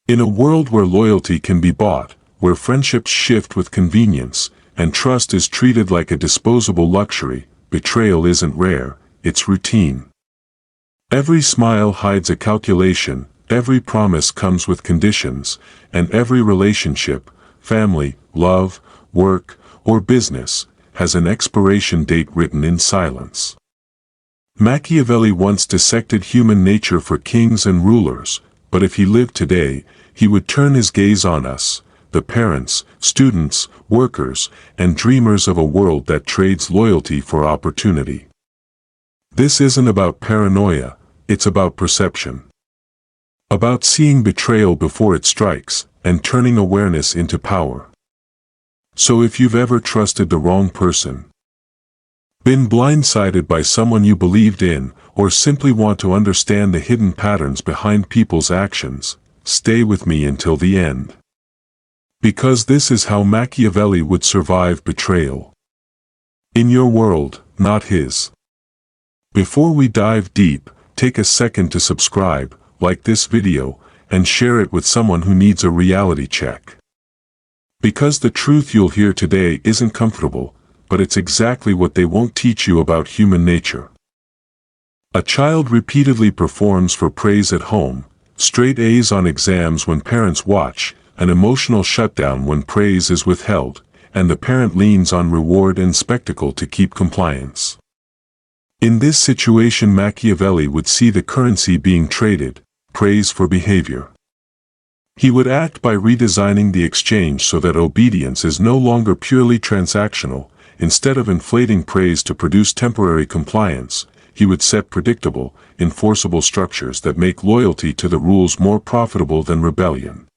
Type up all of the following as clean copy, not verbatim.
In a world where loyalty can be bought, where friendships shift with convenience, and trust is treated like a disposable luxury, betrayal isn't rare, it's routine. Every smile hides a calculation, every promise comes with conditions, and every relationship, family, love, work, or business, has an expiration date written in silence. Machiavelli once dissected human nature for kings and rulers, but if he lived today, he would turn his gaze on us, the parents, students, workers, and dreamers of a world that trades loyalty for opportunity. This isn't about paranoia, it's about perception. About seeing betrayal before it strikes, and turning awareness into power. So if you've ever trusted the wrong person, been blindsided by someone you believed in, or simply want to understand the hidden patterns behind people's actions, stay with me until the end. Because this is how Machiavelli would survive betrayal. In your world, not his. Before we dive deep, take a second to subscribe, like this video, and share it with someone who needs a reality check. Because the truth you'll hear today isn't comfortable, but it's exactly what they won't teach you about human nature. A child repeatedly performs for praise at home, straight A's on exams when parents watch, an emotional shutdown when praise is withheld, and the parent leans on reward and spectacle to keep compliance. In this situation, Machiavelli would see the currency being traded, praise for behavior. He would act by redesigning the exchange so that obedience is no longer purely transactional. Instead of inflating praise to produce temporary compliance, he would set predictable, enforceable structures that make loyalty to the rules more profitable than rebellion.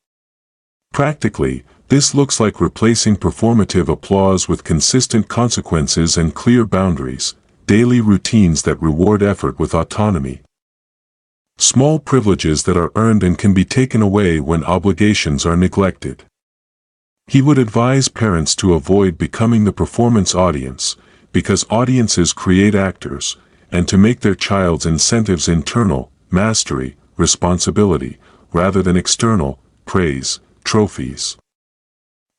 Practically, this looks like replacing performative applause with consistent consequences and clear boundaries, daily routines that reward effort with autonomy. Small privileges that are earned and can be taken away when obligations are neglected. He would advise parents to avoid becoming the performance audience, because audiences create actors, and to make their child's incentives internal, mastery, responsibility, rather than external, praise, trophies.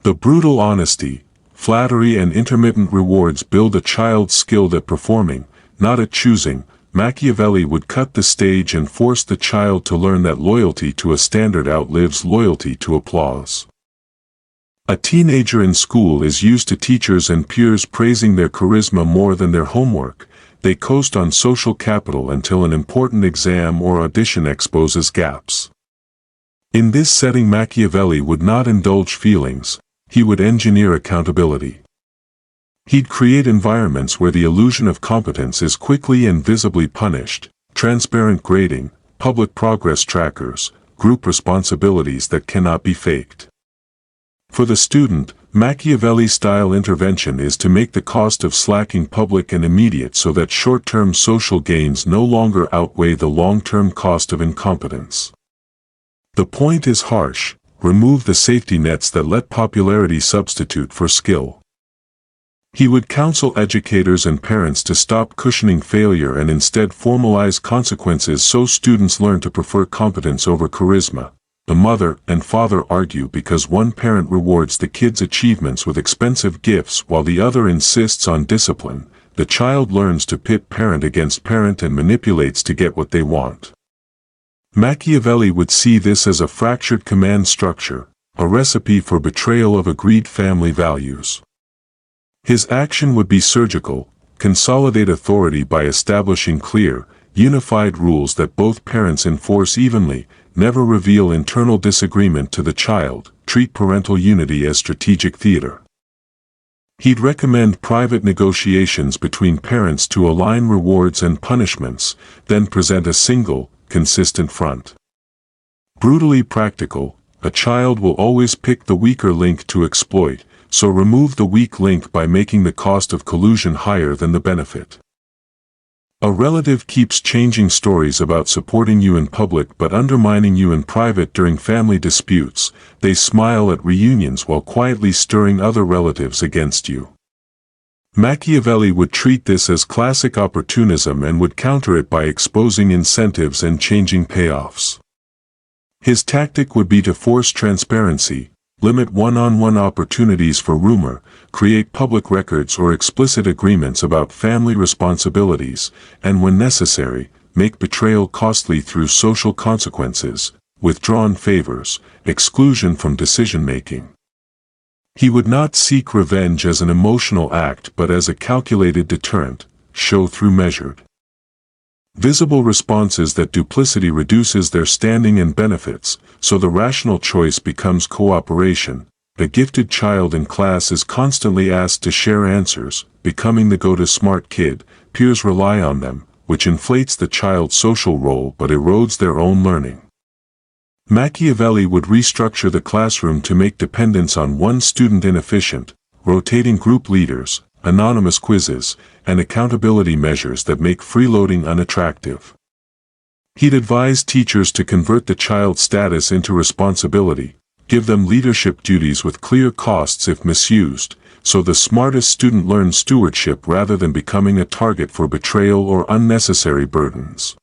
The brutal honesty, flattery and intermittent rewards build a child skilled at performing, not at choosing. Machiavelli would cut the stage and force the child to learn that loyalty to a standard outlives loyalty to applause. A teenager in school is used to teachers and peers praising their charisma more than their homework. They coast on social capital until an important exam or audition exposes gaps. In this setting, Machiavelli would not indulge feelings, he would engineer accountability. He'd create environments where the illusion of competence is quickly and visibly punished, transparent grading, public progress trackers, group responsibilities that cannot be faked. For the student, Machiavelli-style intervention is to make the cost of slacking public and immediate so that short-term social gains no longer outweigh the long-term cost of incompetence. The point is harsh: remove the safety nets that let popularity substitute for skill. He would counsel educators and parents to stop cushioning failure and instead formalize consequences so students learn to prefer competence over charisma. The mother and father argue because one parent rewards the kid's achievements with expensive gifts while the other insists on discipline. The child learns to pit parent against parent and manipulates to get what they want. Machiavelli would see this as a fractured command structure, a recipe for betrayal of agreed family values. His action would be surgical: consolidate authority by establishing clear, unified rules that both parents enforce evenly, never reveal internal disagreement to the child, treat parental unity as strategic theater. He'd recommend private negotiations between parents to align rewards and punishments, then present a single, consistent front. Brutally practical: a child will always pick the weaker link to exploit, so remove the weak link by making the cost of collusion higher than the benefit. A relative keeps changing stories about supporting you in public but undermining you in private during family disputes. They smile at reunions while quietly stirring other relatives against you. Machiavelli would treat this as classic opportunism and would counter it by exposing incentives and changing payoffs. His tactic would be to force transparency, limit one-on-one opportunities for rumor, create public records or explicit agreements about family responsibilities, and when necessary, make betrayal costly through social consequences, withdrawn favors, exclusion from decision-making. He would not seek revenge as an emotional act but as a calculated deterrent, show through measured. Visible responses that duplicity reduces their standing and benefits, so the rational choice becomes cooperation. The gifted child in class is constantly asked to share answers, becoming the go-to smart kid. Peers rely on them, which inflates the child's social role but erodes their own learning. Machiavelli would restructure the classroom to make dependence on one student inefficient, rotating group leaders, anonymous quizzes, and accountability measures that make freeloading unattractive. He'd advise teachers to convert the child's status into responsibility, give them leadership duties with clear costs if misused, so the smartest student learns stewardship rather than becoming a target for betrayal or unnecessary burdens.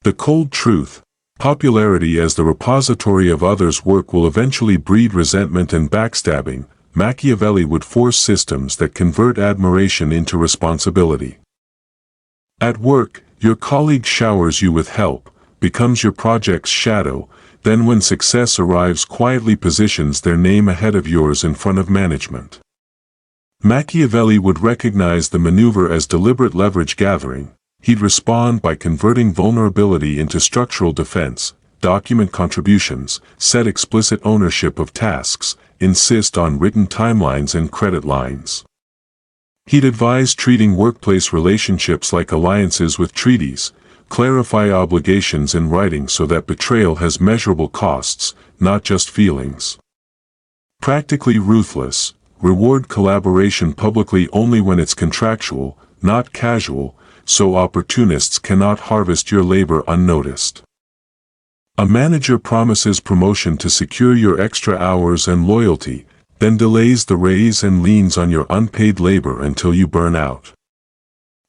The cold truth: popularity as the repository of others' work will eventually breed resentment and backstabbing. Machiavelli would force systems that convert admiration into responsibility. At work, your colleague showers you with help, becomes your project's shadow, then when success arrives quietly positions their name ahead of yours in front of management. Machiavelli would recognize the maneuver as deliberate leverage gathering. He'd respond by converting vulnerability into structural defense, document contributions, set explicit ownership of tasks, insist on written timelines and credit lines. He'd advise treating workplace relationships like alliances with treaties, clarify obligations in writing so that betrayal has measurable costs, not just feelings. Practically ruthless, reward collaboration publicly only when it's contractual, not casual, so opportunists cannot harvest your labor unnoticed. A manager promises promotion to secure your extra hours and loyalty, then delays the raise and leans on your unpaid labor until you burn out.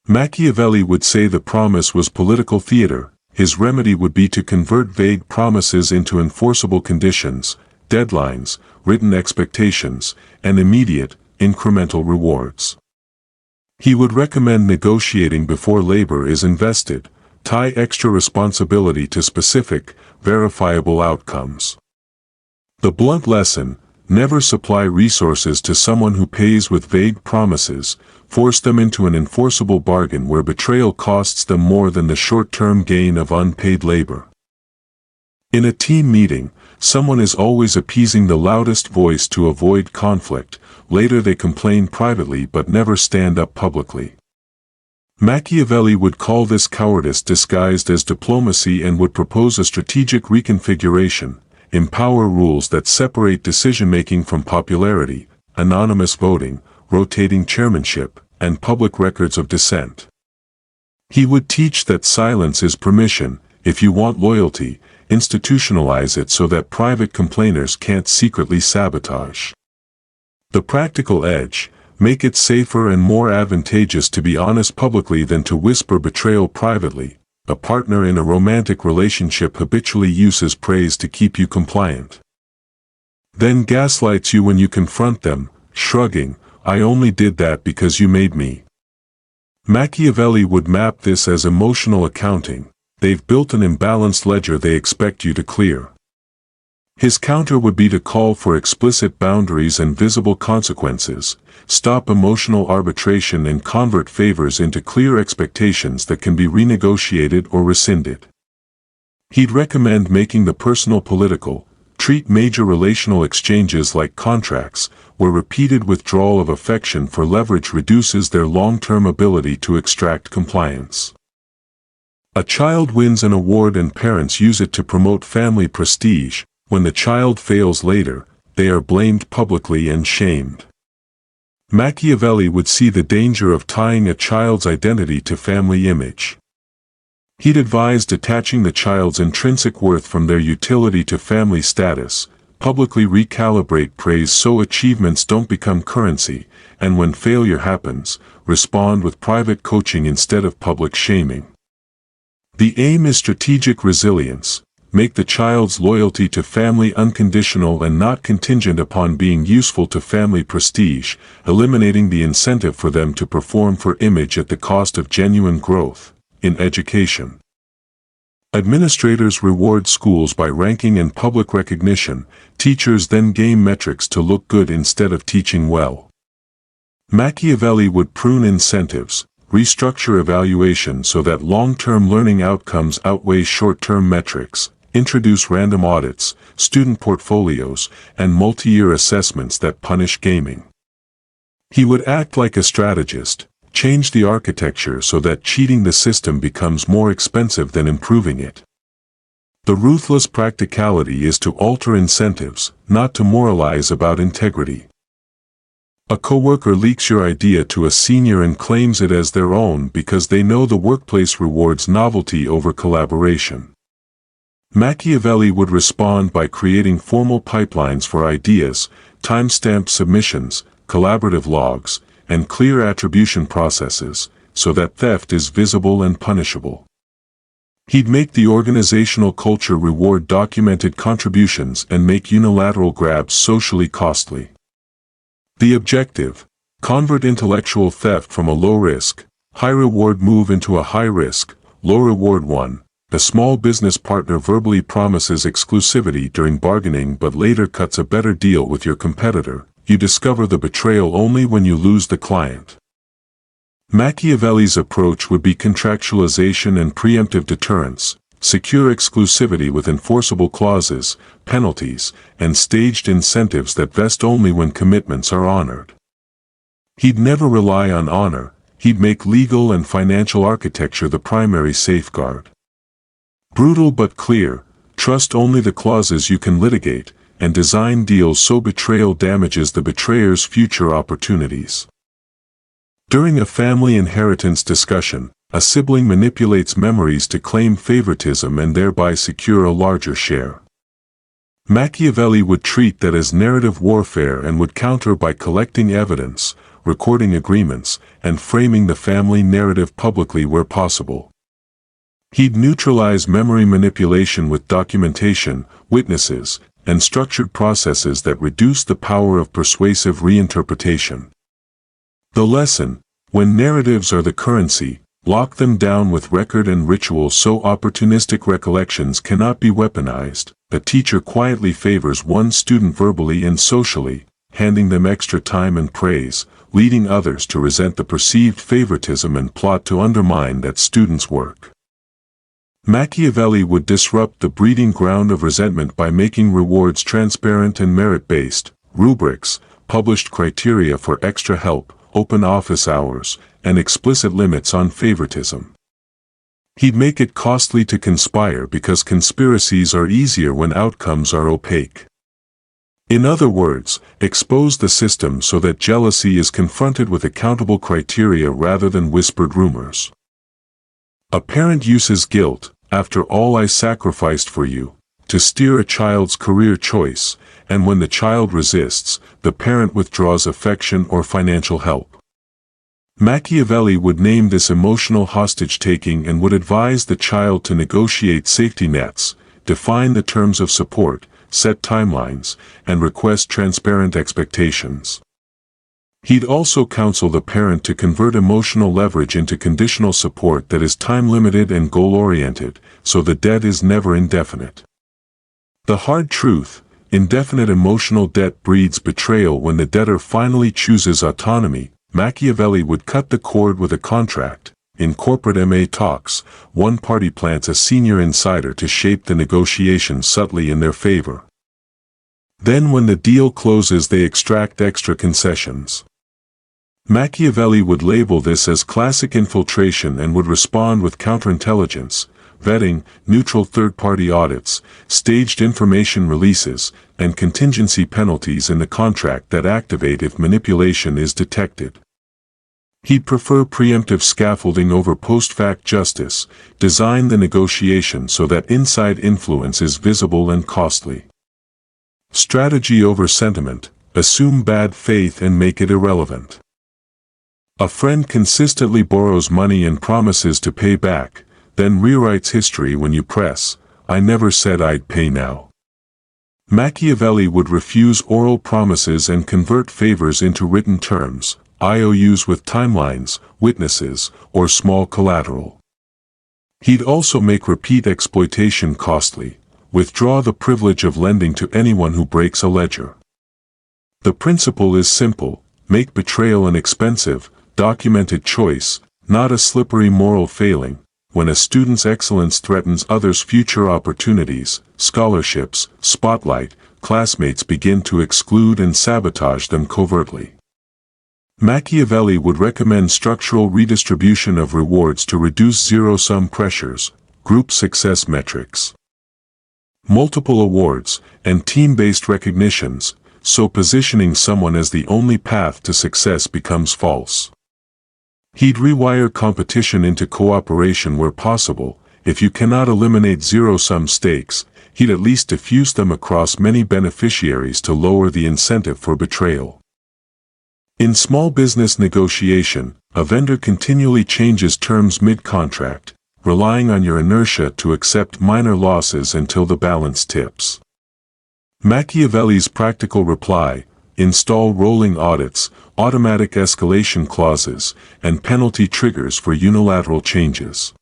Machiavelli would say the promise was political theater. His remedy would be to convert vague promises into enforceable conditions, deadlines, written expectations, and immediate, incremental rewards. He would recommend negotiating before labor is invested, tie extra responsibility to specific, verifiable outcomes. The blunt lesson: never supply resources to someone who pays with vague promises, force them into an enforceable bargain where betrayal costs them more than the short-term gain of unpaid labor. In a team meeting, someone is always appeasing the loudest voice to avoid conflict. Later they complain privately but never stand up publicly. Machiavelli would call this cowardice disguised as diplomacy and would propose a strategic reconfiguration: empower rules that separate decision-making from popularity, anonymous voting, rotating chairmanship, and public records of dissent. He would teach that silence is permission. If you want loyalty, institutionalize it so that private complainers can't secretly sabotage. The practical edge: make it safer and more advantageous to be honest publicly than to whisper betrayal privately. A partner in a romantic relationship habitually uses praise to keep you compliant, then gaslights you when you confront them, shrugging, "I only did that because you made me." Machiavelli would map this as emotional accounting. They've built an imbalanced ledger they expect you to clear. His counter would be to call for explicit boundaries and visible consequences, stop emotional arbitration and convert favors into clear expectations that can be renegotiated or rescinded. He'd recommend making the personal political, treat major relational exchanges like contracts, where repeated withdrawal of affection for leverage reduces their long-term ability to extract compliance. A child wins an award and parents use it to promote family prestige. When the child fails later, they are blamed publicly and shamed. Machiavelli would see the danger of tying a child's identity to family image. He'd advise detaching the child's intrinsic worth from their utility to family status, publicly recalibrate praise so achievements don't become currency, and when failure happens, respond with private coaching instead of public shaming. The aim is strategic resilience. make the child's loyalty to family unconditional and not contingent upon being useful to family prestige, eliminating the incentive for them to perform for image at the cost of genuine growth. In education, administrators reward schools by ranking and public recognition. Teachers then game metrics to look good instead of teaching well. Machiavelli would prune incentives, restructure evaluation so that long-term learning outcomes outweigh short-term metrics, introduce random audits, student portfolios, and multi-year assessments that punish gaming. He would act like a strategist, change the architecture so that cheating the system becomes more expensive than improving it. The ruthless practicality is to alter incentives, not to moralize about integrity. A coworker leaks your idea to a senior and claims it as their own because they know the workplace rewards novelty over collaboration. Machiavelli would respond by creating formal pipelines for ideas, time-stamped submissions, collaborative logs, and clear attribution processes, so that theft is visible and punishable. He'd make the organizational culture reward documented contributions and make unilateral grabs socially costly. The objective: convert intellectual theft from a low-risk, high-reward move into a high-risk, low-reward one. The small business partner verbally promises exclusivity during bargaining but later cuts a better deal with your competitor. You discover the betrayal only when you lose the client. Machiavelli's approach would be contractualization and preemptive deterrence, secure exclusivity with enforceable clauses, penalties, and staged incentives that vest only when commitments are honored. He'd never rely on honor, he'd make legal and financial architecture the primary safeguard. Brutal but clear, trust only the clauses you can litigate, and design deals so betrayal damages the betrayer's future opportunities. During a family inheritance discussion, a sibling manipulates memories to claim favoritism and thereby secure a larger share. Machiavelli would treat that as narrative warfare and would counter by collecting evidence, recording agreements, and framing the family narrative publicly where possible. He'd neutralize memory manipulation with documentation, witnesses, and structured processes that reduce the power of persuasive reinterpretation. The lesson: when narratives are the currency, lock them down with record and ritual so opportunistic recollections cannot be weaponized. A teacher quietly favors one student verbally and socially, handing them extra time and praise, leading others to resent the perceived favoritism and plot to undermine that student's work. Machiavelli would disrupt the breeding ground of resentment by making rewards transparent and merit-based, rubrics, published criteria for extra help, open office hours, and explicit limits on favoritism. He'd make it costly to conspire because conspiracies are easier when outcomes are opaque. In other words, expose the system so that jealousy is confronted with accountable criteria rather than whispered rumors. A parent uses guilt, "After all I sacrificed for you," to steer a child's career choice, and when the child resists, the parent withdraws affection or financial help. Machiavelli would name this emotional hostage-taking and would advise the child to negotiate safety nets, define the terms of support, set timelines, and request transparent expectations. He'd also counsel the parent to convert emotional leverage into conditional support that is time-limited and goal-oriented, so the debt is never indefinite. The hard truth: indefinite emotional debt breeds betrayal. When the debtor finally chooses autonomy, Machiavelli would cut the cord with a contract. In corporate M&A talks, one party plants a senior insider to shape the negotiations subtly in their favor. Then when the deal closes, they extract extra concessions. Machiavelli would label this as classic infiltration and would respond with counterintelligence, vetting, neutral third-party audits, staged information releases, and contingency penalties in the contract that activate if manipulation is detected. He'd prefer preemptive scaffolding over post-fact justice, design the negotiation so that inside influence is visible and costly. Strategy over sentiment: assume bad faith and make it irrelevant. A friend consistently borrows money and promises to pay back, then rewrites history when you press. I never said I'd pay now. Machiavelli would refuse oral promises and convert favors into written terms, IOUs with timelines, witnesses, or small collateral. He'd also make repeat exploitation costly, withdraw the privilege of lending to anyone who breaks a ledger. The principle is simple: make betrayal an expensive, documented choice, not a slippery moral failing. When a student's excellence threatens others' future opportunities, scholarships, spotlight, classmates begin to exclude and sabotage them covertly. Machiavelli would recommend structural redistribution of rewards to reduce zero-sum pressures, group success metrics, multiple awards, and team-based recognitions, so positioning someone as the only path to success becomes false. He'd rewire competition into cooperation where possible. If you cannot eliminate zero-sum stakes, he'd at least diffuse them across many beneficiaries to lower the incentive for betrayal. In small business negotiation, a vendor continually changes terms mid-contract, relying on your inertia to accept minor losses until the balance tips. Machiavelli's practical reply: install rolling audits, automatic escalation clauses, and penalty triggers for unilateral changes.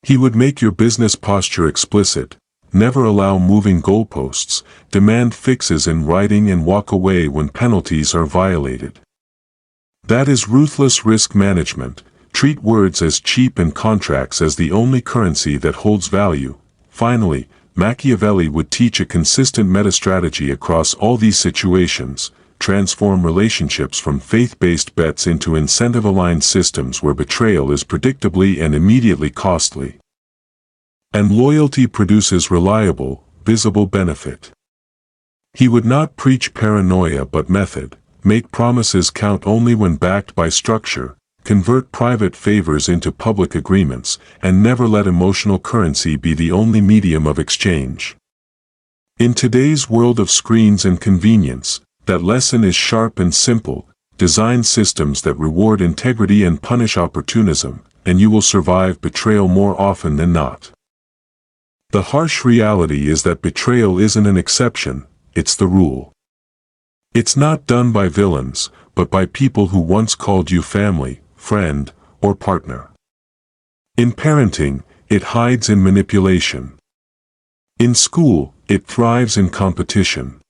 He would make your business posture explicit, never allow moving goalposts, demand fixes in writing and walk away when penalties are violated. That is ruthless risk management. Treat words as cheap and contracts as the only currency that holds value. Finally, Machiavelli would teach a consistent meta-strategy across all these situations, transform relationships from faith-based bets into incentive-aligned systems where betrayal is predictably and immediately costly, and loyalty produces reliable, visible benefit. He would not preach paranoia but method, make promises count only when backed by structure, convert private favors into public agreements, and never let emotional currency be the only medium of exchange. In today's world of screens and convenience, that lesson is sharp and simple: design systems that reward integrity and punish opportunism, and you will survive betrayal more often than not. The harsh reality is that betrayal isn't an exception, it's the rule. It's not done by villains, but by people who once called you family, friend, or partner. In parenting, it hides in manipulation. In school, it thrives in competition.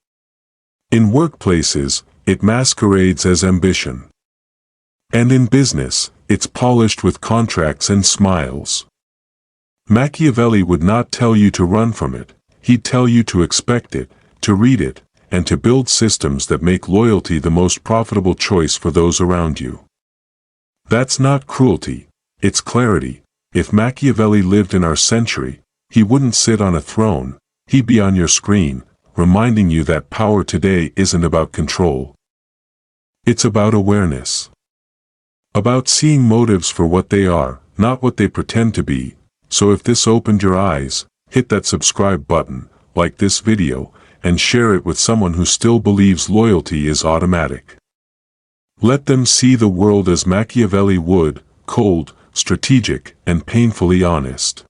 In workplaces, it masquerades as ambition. And in business, it's polished with contracts and smiles. Machiavelli would not tell you to run from it, he'd tell you to expect it, to read it, and to build systems that make loyalty the most profitable choice for those around you. That's not cruelty, it's clarity. If Machiavelli lived in our century, he wouldn't sit on a throne, he'd be on your screen, reminding you that power today isn't about control. It's about awareness. About seeing motives for what they are, not what they pretend to be. So if this opened your eyes, hit that subscribe button, like this video, and share it with someone who still believes loyalty is automatic. Let them see the world as Machiavelli would: cold, strategic, and painfully honest.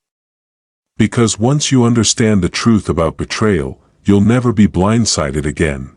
Because once you understand the truth about betrayal, you'll never be blindsided again.